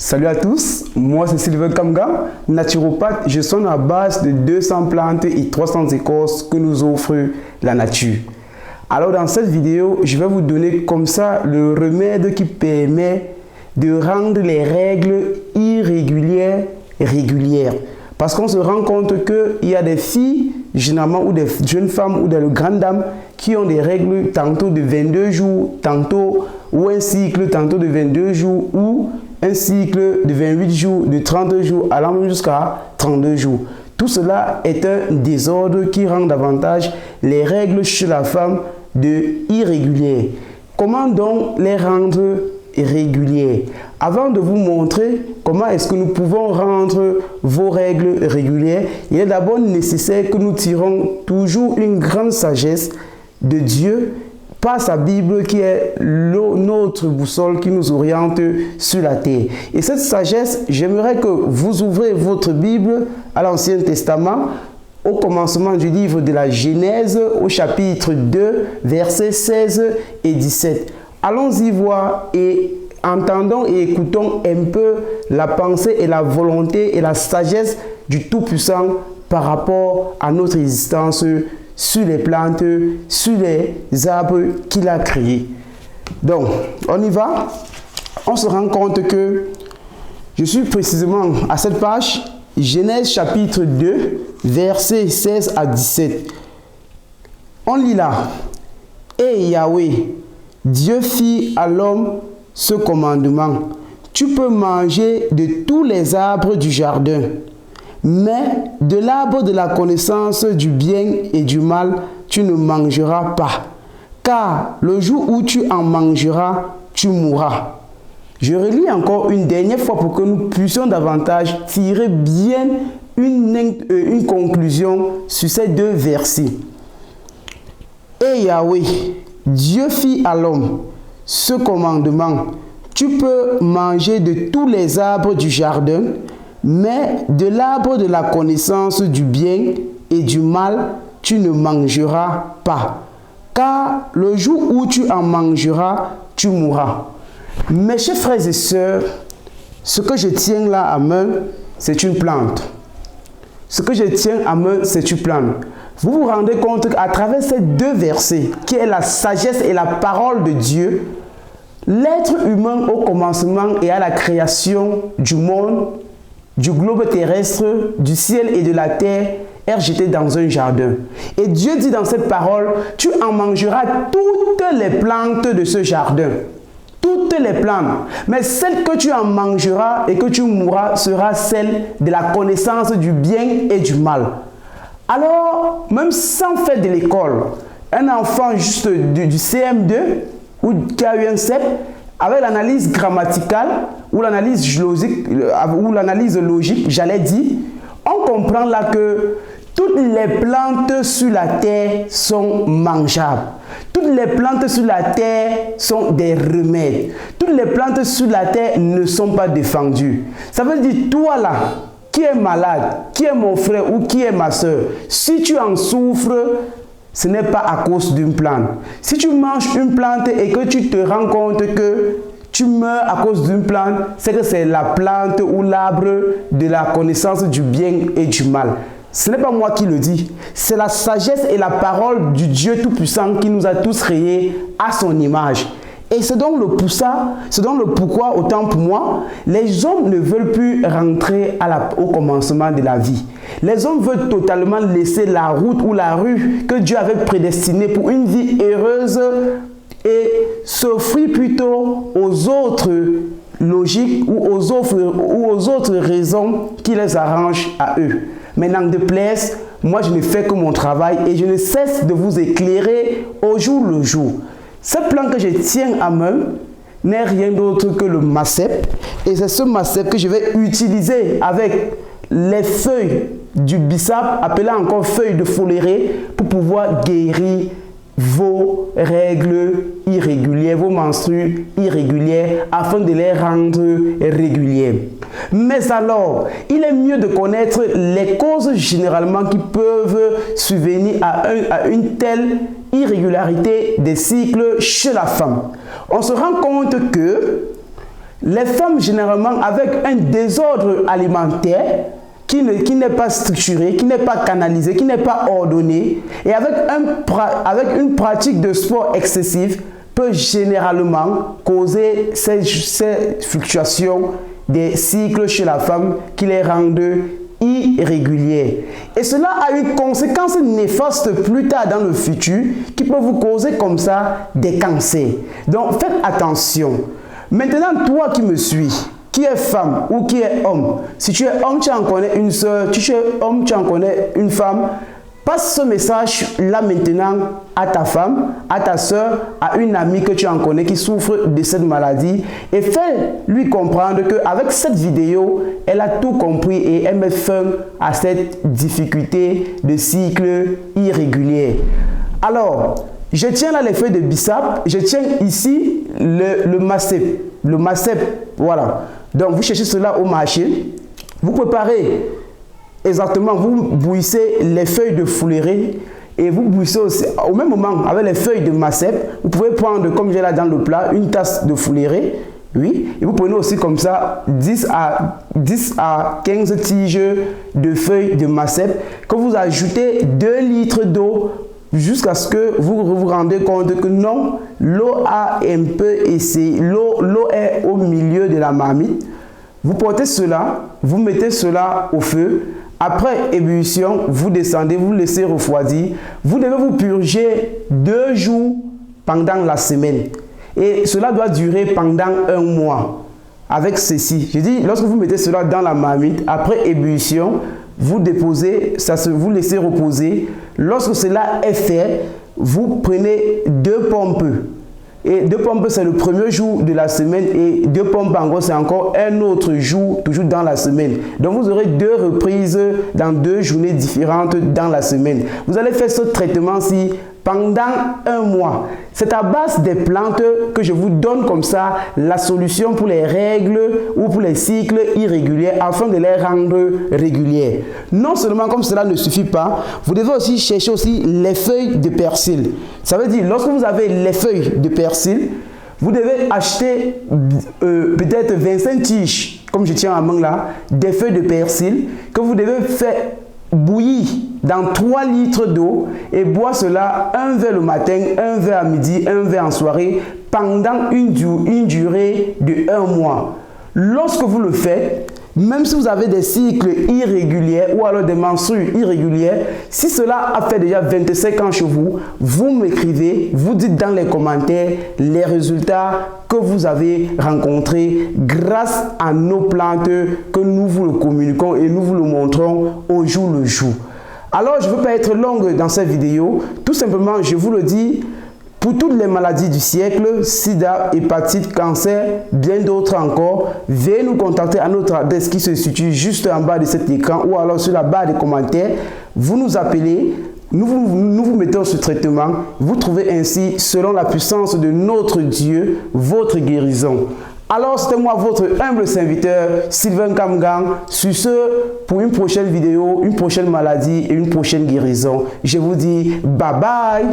Salut à tous, moi c'est Sylvain Kamga, naturopathe. Je sonne à base de 200 plantes et 300 écorces que nous offre la nature. Alors dans cette vidéo, je vais vous donner comme ça le remède qui permet de rendre les règles irrégulières régulières. Parce qu'on se rend compte qu'il y a des filles, généralement, ou des jeunes femmes ou des grandes dames qui ont des règles tantôt de 22 jours, tantôt, ou un cycle tantôt de 22 jours, ou un cycle de 28 jours, de 30 jours, allant jusqu'à 32 jours. Tout cela est un désordre qui rend davantage les règles chez la femme de irrégulières. Comment donc les rendre régulières? Avant de vous montrer comment est-ce que nous pouvons rendre vos règles régulières, il est d'abord nécessaire que nous tirons toujours une grande sagesse de Dieu par sa Bible qui est notre boussole qui nous oriente sur la terre. Et cette sagesse, j'aimerais que vous ouvrez votre Bible à l'Ancien Testament, au commencement du livre de la Genèse, au chapitre 2, versets 16 et 17. Allons-y voir et entendons et écoutons un peu la pensée et la volonté et la sagesse du Tout-Puissant par rapport à notre existence sur les plantes, sur les arbres qu'il a créés. Donc, on y va. On se rend compte que je suis précisément à cette page, Genèse chapitre 2, versets 16 à 17. On lit là. Et Yahweh, Dieu fit à l'homme ce commandement. Tu peux manger de tous les arbres du jardin, mais de l'arbre de la connaissance du bien et du mal, tu ne mangeras pas, car le jour où tu en mangeras, tu mourras. Je relis encore une dernière fois pour que nous puissions davantage tirer bien une conclusion sur ces deux versets. Et Yahweh, Dieu fit à l'homme ce commandement. Tu peux manger de tous les arbres du jardin, mais de l'arbre de la connaissance du bien et du mal, tu ne mangeras pas, car le jour où tu en mangeras, tu mourras. Mes chers frères et sœurs, ce que je tiens là à main, c'est une plante. Ce que je tiens à main, c'est une plante. Vous vous rendez compte qu'à travers ces deux versets, qui est la sagesse et la parole de Dieu, l'être humain au commencement et à la création du monde, du globe terrestre, du ciel et de la terre, est jeté dans un jardin. Et Dieu dit dans cette parole, tu en mangeras toutes les plantes de ce jardin. Toutes les plantes. Mais celle que tu en mangeras et que tu mourras sera celle de la connaissance du bien et du mal. Alors, même sans faire de l'école, un enfant juste du CM2 ou qui a eu un CEP, avec l'analyse grammaticale ou l'analyse logique, j'allais dire, on comprend là que toutes les plantes sur la terre sont mangeables. Toutes les plantes sur la terre sont des remèdes. Toutes les plantes sur la terre ne sont pas défendues. Ça veut dire, toi là, qui est malade, qui est mon frère ou qui est ma soeur, si tu en souffres, ce n'est pas à cause d'une plante. Si tu manges une plante et que tu te rends compte que tu meurs à cause d'une plante, c'est que c'est la plante ou l'arbre de la connaissance du bien et du mal. Ce n'est pas moi qui le dis. C'est la sagesse et la parole du Dieu Tout-Puissant qui nous a tous créés à son image. Et c'est donc le pourquoi, autant pour moi, les hommes ne veulent plus rentrer au commencement de la vie. Les hommes veulent totalement laisser la route ou la rue que Dieu avait prédestinée pour une vie heureuse et s'offrir plutôt aux autres logiques ou aux autres raisons qui les arrangent à eux. Mais n'en déplaise, moi je ne fais que mon travail et je ne cesse de vous éclairer au jour le jour. Ce plan que je tiens à main n'est rien d'autre que le macep. Et c'est ce macep que je vais utiliser avec les feuilles du bissap, appelées encore feuilles de foléré, pour pouvoir guérir vos règles irrégulières, vos menstrues irrégulières, afin de les rendre régulières. Mais alors, il est mieux de connaître les causes généralement qui peuvent subvenir à une telle irrégularité des cycles chez la femme. On se rend compte que Les femmes, généralement, avec un désordre alimentaire qui n'est pas structuré, qui n'est pas canalisé, qui n'est pas ordonné, et avec une pratique de sport excessive, peut généralement causer ces fluctuations des cycles chez la femme qui les rendent irrégulières. Et cela a une conséquence néfaste plus tard dans le futur qui peut vous causer comme ça des cancers. Donc faites attention. Maintenant, toi qui me suis, qui est femme ou qui est homme, si tu es homme, tu en connais une soeur, si tu es homme, tu en connais une femme, passe ce message là maintenant à ta femme, à ta soeur, à une amie que tu en connais qui souffre de cette maladie et fais-lui comprendre qu'avec cette vidéo, elle a tout compris et elle met fin à cette difficulté de cycle irrégulier. Alors, je tiens là les feuilles de bissap, je tiens ici le macep. Le macep, voilà. Donc, vous cherchez cela au marché, vous préparez exactement, vous bouillissez les feuilles de fouléré et vous bouillissez aussi, au même moment avec les feuilles de macep, vous pouvez prendre, comme j'ai là dans le plat, une tasse de fouléré, oui, et vous prenez aussi comme ça 10 à 15 tiges de feuilles de macep que vous ajoutez 2 litres d'eau jusqu'à ce que vous vous rendez compte que non, l'eau a un peu essayé, l'eau est au milieu de la marmite. Vous portez cela, vous mettez cela au feu. Après ébullition, vous descendez, vous laissez refroidir. Vous devez vous purger 2 jours pendant la semaine. Et cela doit durer pendant 1 mois. Avec ceci, je dis, lorsque vous mettez cela dans la marmite, après ébullition, vous déposez, vous laissez reposer. Lorsque cela est fait, vous prenez 2 pompes. Et 2 pompes, c'est le premier jour de la semaine et 2 pompes en gros, c'est encore un autre jour, toujours dans la semaine. Donc, vous aurez 2 reprises dans 2 journées différentes dans la semaine. Vous allez faire ce traitement-ci pendant 1 mois. C'est à base des plantes que je vous donne comme ça la solution pour les règles ou pour les cycles irréguliers afin de les rendre réguliers. Non seulement comme cela ne suffit pas, vous devez aussi chercher aussi les feuilles de persil. Ça veut dire, lorsque vous avez les feuilles de persil, vous devez acheter peut-être 25 tiges, comme je tiens à main là, des feuilles de persil que vous devez faire bouillir dans 3 litres d'eau et boire cela 1 verre le matin, 1 verre à midi, 1 verre en soirée pendant une durée de 1 mois. Lorsque vous le faites, même si vous avez des cycles irréguliers ou alors des menstrues irrégulières, si cela a fait déjà 25 ans chez vous, vous m'écrivez, vous dites dans les commentaires les résultats que vous avez rencontrés grâce à nos plantes que nous vous le communiquons et nous vous le montrons au jour le jour. Alors, je ne veux pas être longue dans cette vidéo. Tout simplement, je vous le dis, pour toutes les maladies du siècle, sida, hépatite, cancer, bien d'autres encore, veuillez nous contacter à notre adresse qui se situe juste en bas de cet écran ou alors sur la barre des commentaires. Vous nous appelez, nous vous mettons ce traitement. Vous trouvez ainsi, selon la puissance de notre Dieu, votre guérison. Alors, c'était moi, votre humble serviteur, Sylvain Kamgang. Sur ce, pour une prochaine vidéo, une prochaine maladie et une prochaine guérison, je vous dis bye bye.